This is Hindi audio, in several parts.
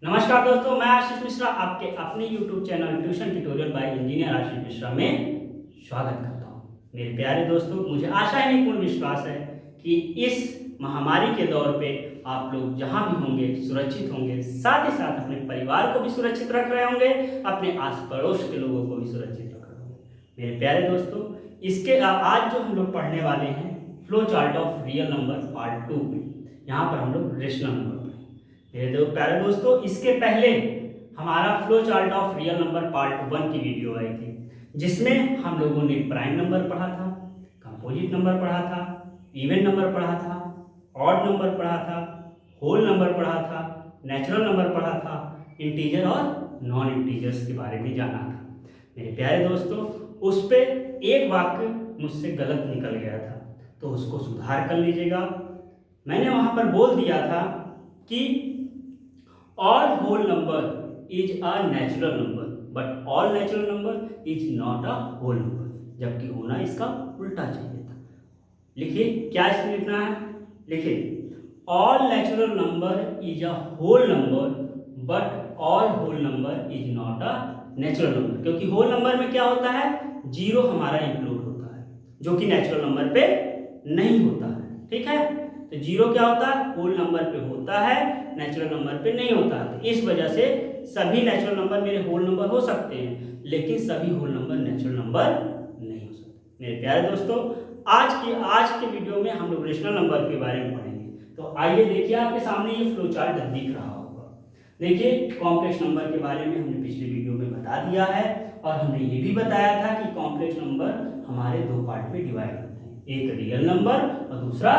नमस्कार दोस्तों, मैं आशीष मिश्रा आपके अपने YouTube channel tuition tutorial by engineer Ashish Mishra में स्वागत करता हूं। मेरे प्यारे दोस्तों, मुझे आशा है पूर्ण विश्वास है कि इस महामारी के दौर पे आप लोग जहां भी होंगे सुरक्षित होंगे, साथ ही साथ अपने परिवार को भी सुरक्षित रख रहे होंगे, अपने आस पड़ोस के लोगों को भी सुरक्षित रख रहे होंगे। मेरे प्यारे दोस्तों, इसके आज जो हम लोग पढ़ने वाले हैं flow chart of real number part 2 में, यहाँ पर हम लोग रेशनल नंबर मेरे दो प्यारे दोस्तों, इसके पहले हमारा flow chart of real number part 1 की वीडियो आई थी, जिसमें हम लोगों ने प्राइम नंबर पढ़ा था, कंपोजिट नंबर पढ़ा था, इवन नंबर पढ़ा था, ऑड नंबर पढ़ा था, होल नंबर पढ़ा था, नेचुरल नंबर पढ़ा था, इंटीजर और नॉन इंटीजर्स के बारे में जाना था। मेरे प्यारे दोस्तों, उस पर एक वाक्य मुझसे गलत निकल गया था, तो उसको सुधार कर लीजिएगा। मैंने वहां पर बोल दिया था कि all whole number is a natural number but all natural number is not a whole number, जबकि होना इसका उल्टा चाहिए था। लिखिए क्या इसमें लिखना है, लिखिए all natural number is a whole number but all whole number is not a natural number, क्योंकि whole number में क्या होता है, जीरो हमारा इंक्लूड होता है, जो कि नेचुरल नंबर पे नहीं होता है। ठीक है, तो जीरो क्या होता है, होल नंबर पे होता है, नेचुरल नंबर पे नहीं होता है। तो इस वजह से सभी नेचुरल नंबर मेरे होल नंबर हो सकते हैं, लेकिन सभी होल नंबर नेचुरल नंबर नहीं हो सकते। मेरे प्यारे दोस्तों, आज के वीडियो में हम लोग रेशनल नंबर के बारे में पढ़ेंगे। तो आइए देखिए, आपके सामने ये फ्लो चार्ट दिख रहा होगा। देखिए, कॉम्प्लेक्स नंबर के बारे में हमने पिछले वीडियो में बता दिया है, और हमने ये भी बताया था कि कॉम्प्लेक्स नंबर हमारे दो पार्ट में डिवाइड होते हैं, एक रियल नंबर और दूसरा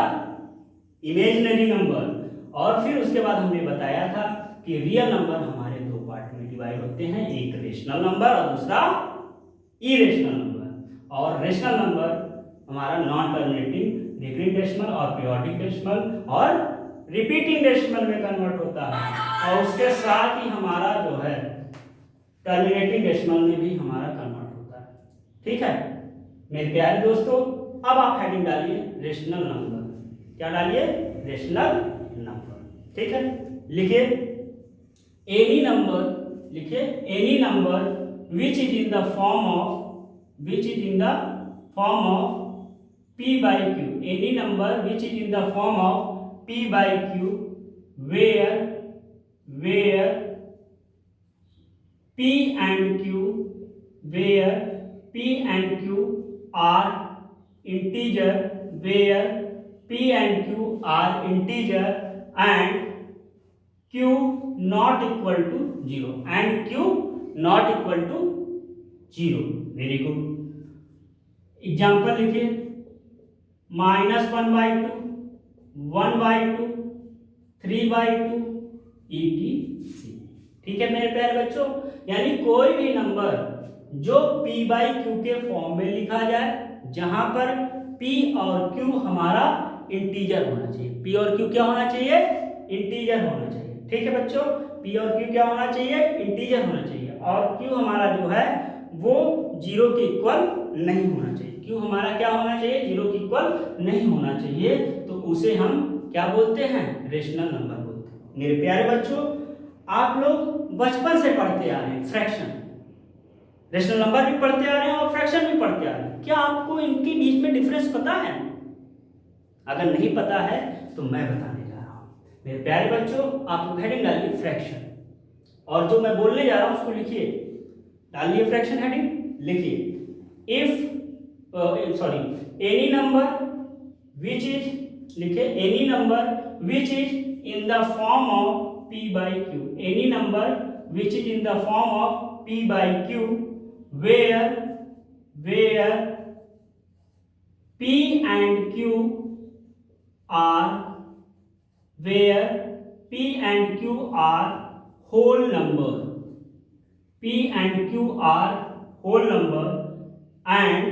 इमेजिनरी नंबर। और फिर उसके बाद हमने बताया था कि रियल नंबर हमारे दो पार्ट में डिवाइड होते हैं, एक रेशनल नंबर और दूसरा इरेशनल नंबर। और रेशनल नंबर हमारा नॉन टर्मिनेटिंग रिकरिंग डेसिमल और पीरियोडिक डेसिमल और रिपीटिंग डेसिमल में कन्वर्ट होता है, और उसके साथ ही हमारा जो है टर्मिनेटिंग डेसिमल में भी हमारा कन्वर्ट होता है। ठीक है मेरे प्यारे दोस्तों, अब आप हेडिंग डालिए रेशनल नंबर। क्या डालिए, रेशनल नंबर। ठीक है, लिखिए एनी नंबर, लिखिए any number which is in the form of p by q, any number which is in the form of p by q where p and q are integer, where p and q are integer and q not equal to 0 and q not equal to 0। Very good. Example लिखिए, -1/2, 1/2, 3/2 etc। ठीक है मेरे प्यारे बच्चों, यानी कोई भी नंबर जो p by q के फॉर्म में लिखा जाए, जहां पर p और q हमारा इंटीजर होना चाहिए। p और q क्या होना चाहिए, इंटीजर होना चाहिए। ठीक है बच्चों, p और q क्या होना चाहिए, इंटीजर होना चाहिए, और q हमारा जो है वो जीरो के इक्वल नहीं होना चाहिए। q हमारा क्या होना चाहिए, जीरो के इक्वल नहीं होना चाहिए, तो उसे हम क्या बोलते हैं, रेशनल नंबर बोलते हैं। मेरे प्यारे बच्चों, आप लोग बचपन से पढ़ते आ रहे हैं फ्रैक्शन, रेशनल नंबर भी पढ़ते आ रहे हैं और फ्रैक्शन भी पढ़ते आ रहे हैं। क्या आपको इनके बीच में डिफरेंस पता है? अगर नहीं पता है तो मैं बताने जा रहा हूं। मेरे प्यारे बच्चों, आप लोग हेडिंग डालिए फ्रैक्शन, और जो मैं बोलने जा रहा हूं उसको लिखिए, डालिए फ्रैक्शन हेडिंग, लिखिए एनी नंबर विच इज, लिखिए any number which is in the form of p by q, any number which is in the form of p by q where p and q are whole number, p and q are whole number and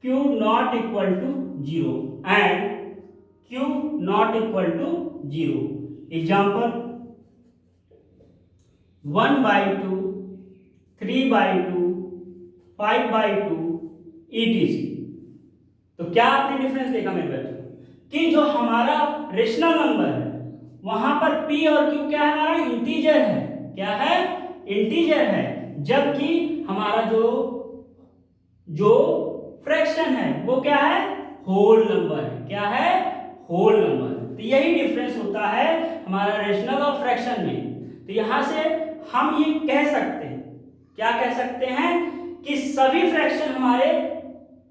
q not equal to 0 and q not equal to 0। Example 1/2, 3/2, 5/2 etc। तो क्या आपने डिफरेंस देखा मेरे बच्चों, कि जो हमारा रेशनल नंबर है वहां पर p और q क्या है, हमारा इंटीजर है, क्या है, इंटीजर है, जबकि हमारा जो फ्रैक्शन है वो क्या है, होल नंबर है। क्या है, होल नंबर। तो यही डिफरेंस होता है हमारा रेशनल और फ्रैक्शन में। तो यहां से हम ये कह सकते हैं, क्या कह सकते हैं, कि सभी फ्रैक्शन हमारे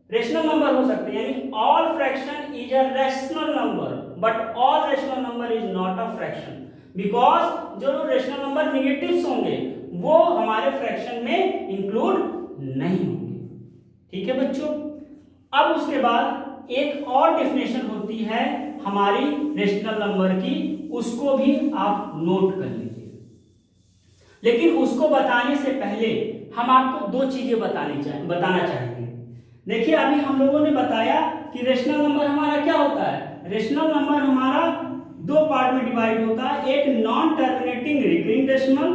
रेशनल नंबर हो सकते हैं, यानी all fraction is a rational number but all rational number is not a fraction, because जो रेशनल नंबर निगेटिव्स होंगे वो हमारे फ्रैक्शन में इंक्लूड नहीं होंगे। ठीक है बच्चों। अब उसके बाद एक और डेफिनेशन होती है हमारी रेशनल नंबर की, उसको भी आप नोट कर लीजिए। लेकिन उसको बताने से पहले हम आपको दो चीजें बताना चाहेंगे। देखिए, अभी हम लोगों ने बताया कि रेशनल नंबर हमारा क्या होता है। रेशनल नंबर हमारा दो पार्ट में डिवाइड होता है, एक नॉन टर्मिनेटिंग रिकरिंग डेसिमल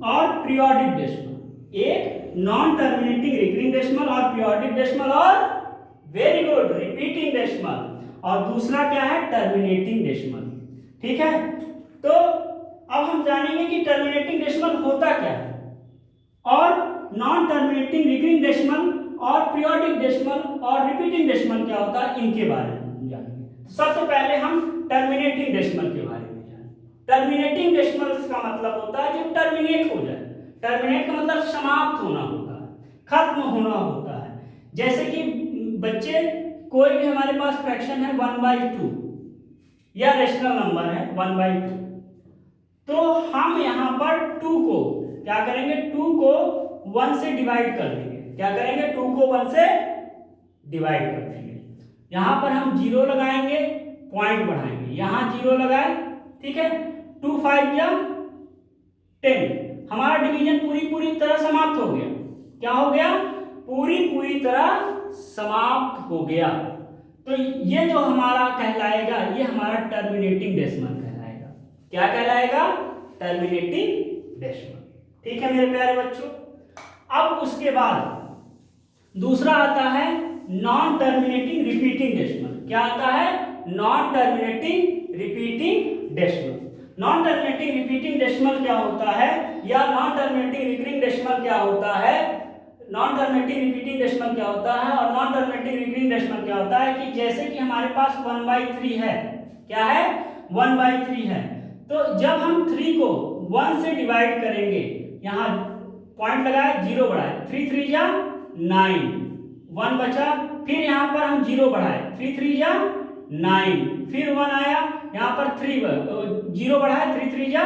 और पीरियोडिक डेसिमल। एक नॉन टर्मिनेटिंग रिकरिंग डेसिमल और पीरियोडिक डेसिमल और वेरी गुड रिपीटिंग डेसिमल, और दूसरा क्या है, टर्मिनेटिंग डेसिमल। ठीक है। तो अब हम जानेंगे कि टर्मिनेटिंग डेसिमल होता क्या है और नॉन टर्मिनेटिंग रिकरिंग डेसिमल और पीरियोडिक डेसिमल और रिपीटिंग डेसिमल क्या होता है, इनके बारे में जानेंगे। सबसे पहले हम टर्मिनेटिंग डेसिमल के बारे में जानेंगे। टर्मिनेटिंग डेसिमल का मतलब होता है जो टर्मिनेट हो जाए। टर्मिनेट का मतलब समाप्त होना होता है, खत्म होना होता है। जैसे कि बच्चे, कोई भी हमारे पास फ्रैक्शन है 1/2 या रेशनल नंबर है 1/2, तो हम यहां पर 2 को क्या करेंगे, 2 को 1 से डिवाइड कर देंगे। क्या करेंगे, 2 को 1 से डिवाइड कर देंगे। यहां पर हम 0 लगाएंगे, पॉइंट बढ़ाएंगे, यहां 0 लगाए, ठीक है। 2 5 या 10, हमारा डिवीजन पूरी तरह समाप्त हो गया। क्या हो गया, पूरी तरह समाप्त हो गया। तो ये जो हमारा कहलाएगा, ये हमारा टर्मिनेटिंग डेसिमल कहलाएगा। क्या कहलाएगा, टर्मिनेटिंग डेसिमल। ठीक है मेरे प्यारे बच्चों। अब उसके बाद दूसरा आता है नॉन टर्मिनेटिंग रिपीटिंग डेसिमल। क्या आता है, non terminating repeating decimal. Non terminating repeating decimal क्या होता है, या नॉन टर्मिनेटिंग रिकरिंग डेसिमल क्या होता है। नॉन टर्मिनेटिंग रिपीटिंग डेसिमल क्या होता है और नॉन टर्मिनेटिंग रिकरिंग डेसिमल क्या होता है, कि जैसे कि हमारे पास 1/3 है। क्या है, 1/3 है। तो जब हम 3 को 1 से डिवाइड करेंगे, यहां पॉइंट लगाए, 0 बढ़ाए, 3 3 या 9, 1 बचा, फिर यहां पर हम 0 बढ़ाए, 3 3 या 9, फिर 1 आया, यहां पर 0 बढ़ाए, 3 3 या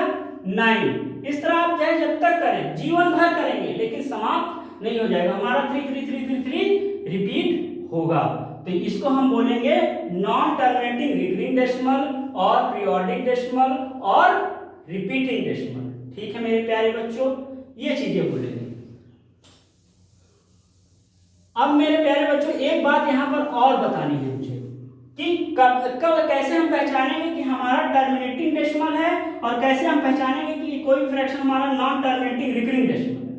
9। इस तरह आप चाहे जब तक करें, जीवन भर करेंगे, लेकिन समाप्त नहीं हो जाएगा, हमारा 3 3 3 3 3 रिपीट होगा। तो इसको हम बोलेंगे नॉन टर्मिनेटिंग रिकरिंग डेसिमल और पीरियोडिक डेसिमल और रिपीटिंग डेसिमल। ठीक है मेरे प्यारे बच्चों, ये चीजें बोलेंगे। अब मेरे प्यारे बच्चों, एक बात यहां पर और बतानी है मुझे, कि कब कैसे हम पहचानेंगे कि हमारा टर्मिनेटिंग डेसिमल है और कैसे हम पहचानेंगे कि कोई फ्रैक्शन हमारा नॉन टर्मिनेटिंग रिकरिंग डेसिमल है।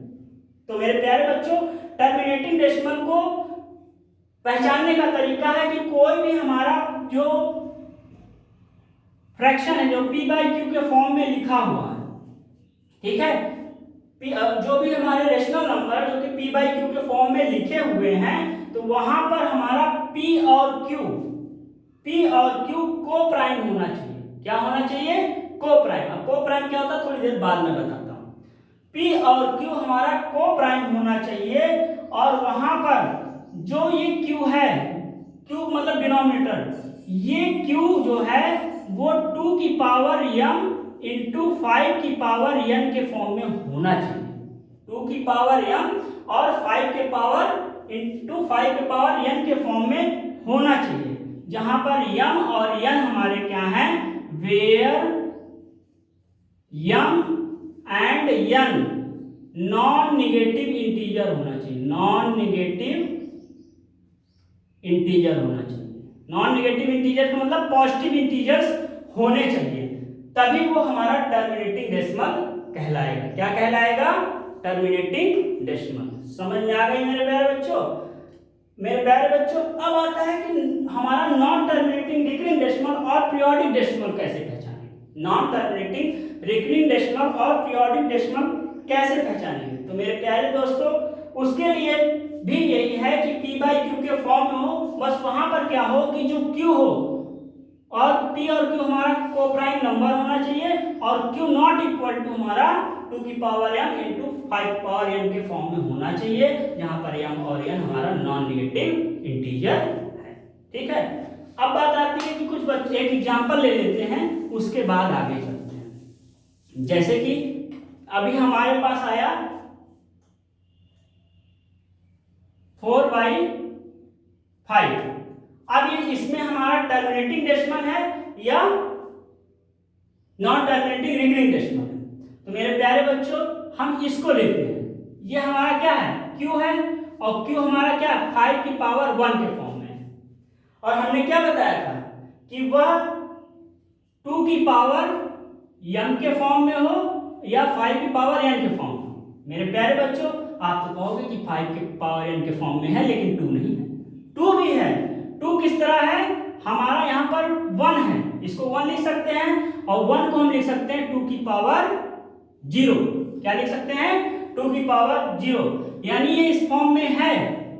तो मेरे प्यारे बच्चों, टर्मिनेटिंग डेसिमल को पहचानने का तरीका है कि कोई भी हमारा जो फ्रैक्शन है जो p/q के फॉर्म में लिखा हुआ है, ठीक है, जो भी हमारे रेशनल नंबर जो कि p/q के फॉर्म में लिखे हुए हैं, तो वहां पर हमारा p और q को प्राइम होना चाहिए। क्या होना चाहिए, को प्राइम। अब को प्राइम क्या होता है थोड़ी देर बाद में बताता हूं। p और q हमारा को प्राइम होना चाहिए, और वहां पर जो ये q है, q मतलब डिनोमिनेटर, ये q जो है वो 2 की पावर m इंटू 5 की पावर n के फॉर्म में होना चाहिए। 2 की पावर m और 5 के पावर इंटू 5 के पावर n के फॉर्म में होना चाहिए, जहां पर m और n हमारे क्या हैं, where m and n non negative integer होना चाहिए। नॉन नेगेटिव इंटीजर होना चाहिए। नॉन नेगेटिव इंटीजर का मतलब पॉजिटिव इंटीजर्स होने चाहिए, तभी वो हमारा टर्मिनेटिंग डेसिमल कहलाएगा। क्या कहलाएगा, टर्मिनेटिंग डेसिमल। समझ में आ गई मेरे प्यारे बच्चों। मेरे प्यारे बच्चों, अब आता है कि हमारा नॉन टर्मिनेटिंग रिकरिंग डेसिमल और पीरियोडिक डेसिमल कैसे पहचानें। नॉन टर्मिनेटिंग रिकरिंग डेसिमल और पीरियोडिक डेसिमल कैसे पहचानेंगे? तो मेरे प्यारे दोस्तों, उसके लिए भी यही है कि p बाई क्यू के फॉर्म में हो, बस वहां पर क्या हो कि जो q हो और p और q हमारा को प्राइम नंबर होना चाहिए और q नॉट इक्वल टू हमारा 2 की power m into 5 power m के फॉर्म में होना चाहिए, जहां पर m और n हमारा नॉन नेगेटिव इंटीजर है। ठीक है, अब बात आती है कि कुछ बच्चे एक एग्जांपल ले लेते हैं, उसके बाद आगे चलते हैं। जैसे कि अभी हमारे पास आया 4/5। अब ये इसमें हमारा टर्मिनेटिंग डेसिमल है या नॉन टर्मिनेटिंग रिकरिंग डेसिमल है? तो मेरे प्यारे बच्चों, हम इसको लेते हैं। ये हमारा क्या है? q है, और q हमारा क्या है? 5 की पावर 1 के फॉर्म में है। और हमने क्या बताया था कि वह 2 की पावर m के फॉर्म में हो या 5 की पावर n के फॉर्म में हो। मेरे प्यारे बच्चों, आप तो कहोगे कि 5 की पावर n के फॉर्म में है, लेकिन 2 नहीं है। 2 भी है। 2 किस तरह है? हमारा यहाँ पर 1 है, इसको 1 लिख सकते हैं, और 1 को हम लिख सकते हैं 2 की पावर 0। क्या लिख सकते हैं? 2 की पावर 0, यानी ये इस फॉर्म में है।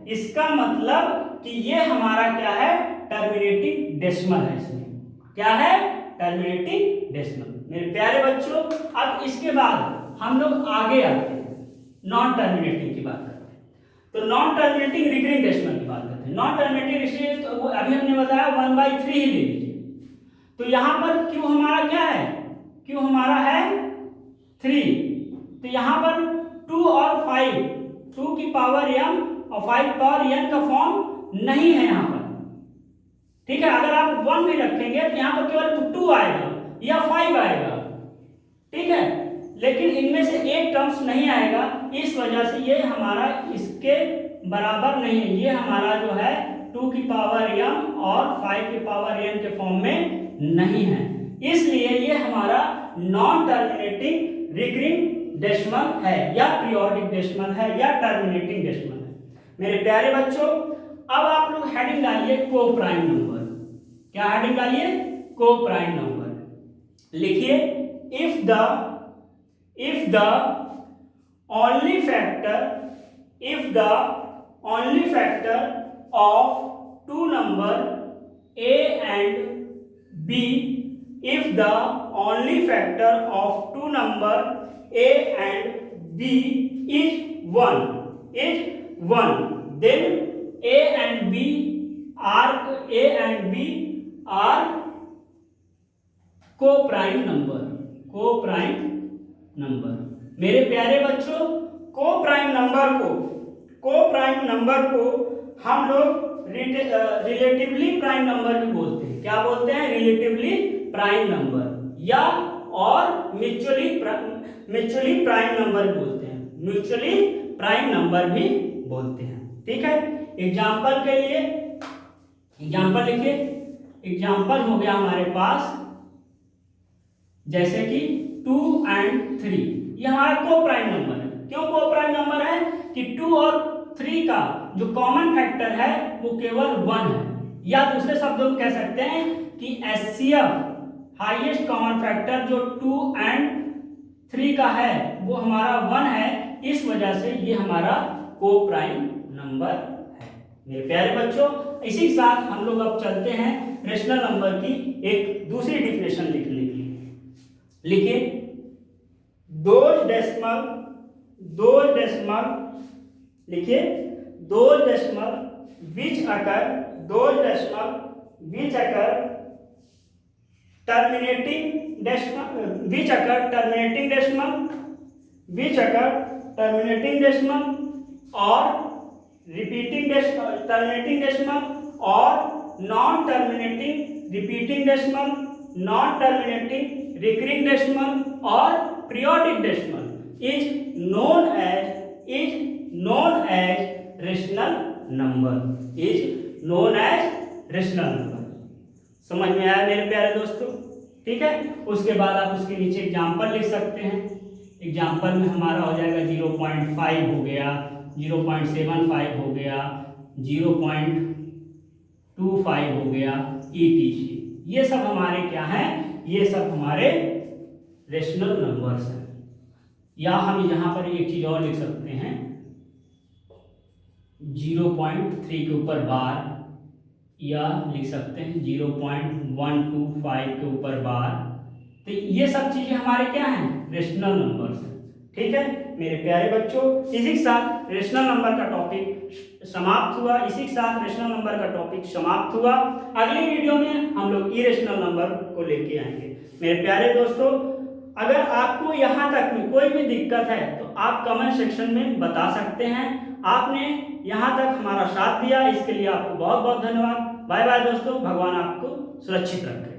इसका मतलब कि ये हमारा क्या है? टर्मिनेटिंग डेसिमल है। इसमें क्या है? Terminating decimal. मेरे प्यारे बच्चों, अब इसके बाद हम लोग आगे आते हैं, नॉन टर्मिनेटिंग की बात करते हैं। तो नॉन टर्मिनेटिंग रिकरिंग डेसिमल की बात करते हैं। नॉन टर्मिनेटिंग रिकरिंग, तो वो अभी हमने बताया 1/3 ही ले लीजिए। तो यहाँ पर q हमारा क्या है? q हमारा है 3। तो यहाँ पर 2 और 5, 2 की पावर m और 5 पावर n का फॉर्म नहीं है यहाँ पर। ठीक है, अगर आप 1 भी रखेंगे तो यहाँ पर केवल 2 आएगा या 5 आएगा। ठीक है, लेकिन इनमें से एक टर्म्स नहीं आएगा, इस वजह से ये हमारा इसके बराबर नहीं है। ये हमारा जो है 2 की पावर m और 5 की पावर n के फॉर्म में नहीं है, इसलिए ये हमारा नॉन टर्मिनेटिंग रिकरिंग डेसिमल है या पीरियोडिक डेसिमल है या टर्मिनेटिंग डेसिमल है। मेरे प्यारे बच्चों, अब आप लोग हेडिंग डालिए को प्राइम नंबर। क्या हेडिंग डालिए? को प्राइम नंबर। लिखिए, if the only factor of two number a and b, if the only factor of two number a and b is 1, then a and b are co-prime number. मेरे प्यारे बच्चों, को-प्राइम नंबर को हम लोग रिलेटिवली प्राइम नंबर भी बोलते हैं। क्या बोलते हैं? रिलेटिवली प्राइम नंबर, या और म्यूचुअली प्राइम नंबर बोलते हैं। म्यूचुअली प्राइम नंबर भी बोलते हैं। ठीक है, एग्जाम्पल के लिए एग्जाम्पल लिखिए। एग्जाम्पल हो गया हमारे पास जैसे कि 2 और 3, ये हमारा को प्राइम नंबर है। क्यों को प्राइम नंबर है? कि 2 और 3 का जो कॉमन फैक्टर है वो केवल 1 है, या दूसरे शब्दों में कह सकते हैं कि एचसीएफ हाईएस्ट कॉमन फैक्टर जो 2 और 3 का है वो हमारा 1 है। इस वजह से ये हमारा को प्राइम नंबर है। मेरे प्यारे बच्चों, इसी के साथ हम लोग अब चलते हैं रेशनल नंबर की एक दूसरी डिफिनेशन लिखने के लिए। लिखिए, those decimal लिखिए, those decimal which occur terminating decimal or repeating terminating decimal or non-terminating repeating decimal, non-terminating recurring decimal or periodic decimal is known as rational number, समझ में आया मेरे प्यारे दोस्तों? ठीक है, उसके बाद आप उसके नीचे एग्जाम्पल लिख सकते हैं। एग्जाम्पल में हमारा हो जाएगा 0.5 हो गया, 0.75 हो गया, 0.25 हो गया, ETC। ये सब हमारे क्या हैं? ये सब हमारे रेशनल नंबर्स हैं। या हम यहाँ पर एक चीज और लिख सकते हैं, 0.3 के ऊपर बार, या लिख सकते हैं 0.125 के ऊपर बार। तो ये सब चीजें हमारे क्या हैं, रेशनल नंबर्स हैं। ठीक है मेरे प्यारे बच्चों, इसी के साथ रेशनल नंबर का टॉपिक समाप्त हुआ। इसी के साथ रेशनल नंबर का टॉपिक समाप्त हुआ। अगली वीडियो में हम लोग इरेशनल नंबर को लेके आएंगे। मेरे प्यारे दोस्तों, अगर आपको यहाँ तक में कोई भी दिक्कत है तो आप कमेंट सेक्शन में बता सकते हैं। आपने यहाँ तक हमारा साथ दिया, इसके लिए आपको बहुत बहुत धन्यवाद। बाय बाय दोस्तों, भगवान आपको सुरक्षित रखे।